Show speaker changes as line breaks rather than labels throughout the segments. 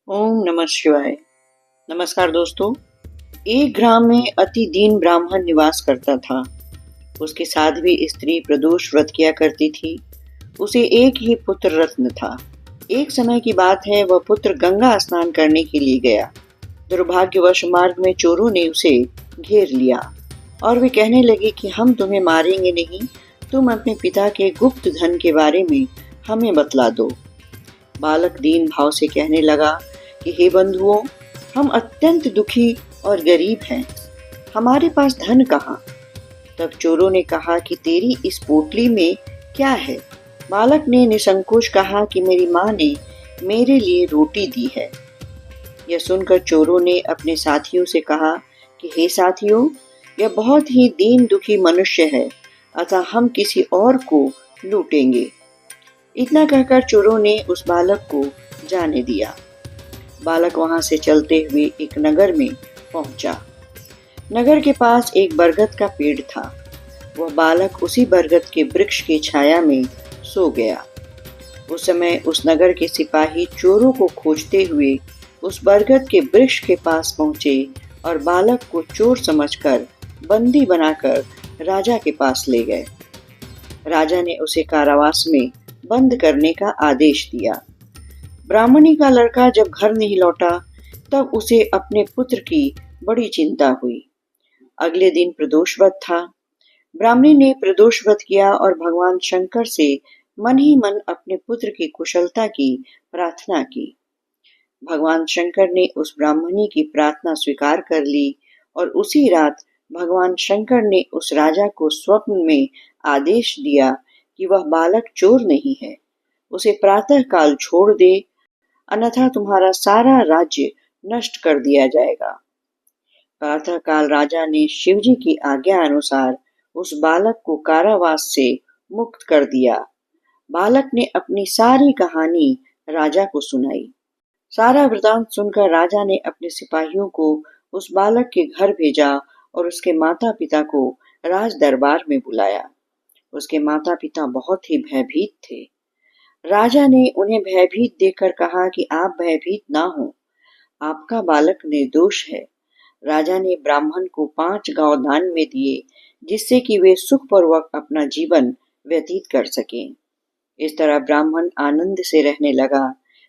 ओम नमः शिवाय। नमस्कार दोस्तों। एक ग्राम में अति दीन ब्राह्मण निवास करता था। उसके साध्वी स्त्री प्रदोष व्रत किया करती थी। उसे एक ही पुत्र रत्न था। एक समय की बात है, वह पुत्र गंगा स्नान करने के लिए गया। दुर्भाग्यवश मार्ग में चोरों ने उसे घेर लिया और वे कहने लगे कि हम तुम्हें मारेंगे नहीं, तुम अपने पिता के गुप्त धन के बारे में हमें बतला दो। बालक दीन भाव से कहने लगा कि हे बंधुओं, हम अत्यंत दुखी और गरीब हैं, हमारे पास धन कहाँ। तब चोरों ने कहा कि तेरी इस पोटली में क्या है। बालक ने निसंकोच कहा कि मेरी माँ ने मेरे लिए रोटी दी है। यह सुनकर चोरों ने अपने साथियों से कहा कि हे साथियों, यह बहुत ही दीन दुखी मनुष्य है, अतः हम किसी और को लूटेंगे। इतना कहकर चोरों ने उस बालक को जाने दिया। बालक वहां से चलते हुए एक नगर में पहुंचा। नगर के पास एक बरगद का पेड़ था। वह बालक उसी बरगद के वृक्ष की छाया में सो गया। उस समय उस नगर के सिपाही चोरों को खोजते हुए उस बरगद के वृक्ष के पास पहुंचे और बालक को चोर समझकर बंदी बनाकर राजा के पास ले गए। राजा ने उसे कारावास में बंद करने का आदेश दिया। ब्राह्मणी का लड़का जब घर नहीं लौटा, तब उसे अपने पुत्र की बड़ी चिंता हुई। अगले दिन प्रदोष व्रत था। ब्राह्मणी ने प्रदोष व्रत किया और भगवान शंकर से मन ही मन अपने पुत्र की कुशलता की प्रार्थना की। भगवान शंकर ने उस ब्राह्मणी की प्रार्थना स्वीकार कर ली और उसी रात भगवान शंकर ने उस राजा को स्वप्न में आदेश दिया कि वह बालक चोर नहीं है, उसे प्रातः काल छोड़ दे, अन्यथा तुम्हारा सारा राज्य नष्ट कर दिया जाएगा। प्रातः काल राजा ने शिवजी की आज्ञा अनुसार उस बालक को कारावास से मुक्त कर दिया। बालक ने अपनी सारी कहानी राजा को सुनाई। सारा वृतांत सुनकर राजा ने अपने सिपाहियों को उस बालक के घर भेजा और उसके माता पिता को राज दरबार में बुलाया। उसके माता पिता बहुत ही भयभीत थे। राजा ने उन्हें भयभीत देखकर कहा कि आप भयभीत ना हो, आपका बालक निर्दोष है। राजा ने ब्राह्मण को 5 गांव दान में दिए, जिससे कि वे सुखपूर्वक अपना जीवन व्यतीत कर सकें। इस तरह ब्राह्मण आनंद से रहने लगा।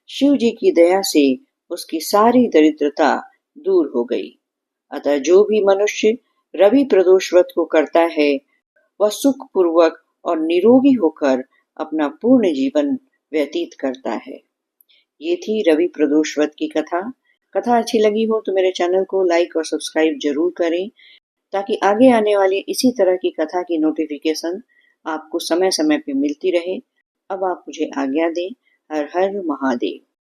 शिव जी की दया से उसकी सारी दरिद्रता दूर हो गई। अतः जो भी मनुष्य रवि प्रदोष व्रत को करता है, वह सुखपूर्वक और निरोगी होकर अपना पूर्ण जीवन व्यतीत करता है। ये थी रवि प्रदोष व्रत की कथा। कथा अच्छी लगी हो तो मेरे चैनल को लाइक और सब्सक्राइब जरूर करें, ताकि आगे आने वाली इसी तरह की कथा की नोटिफिकेशन आपको समय समय पे मिलती रहे। अब आप मुझे आज्ञा दें। हर हर महादेव।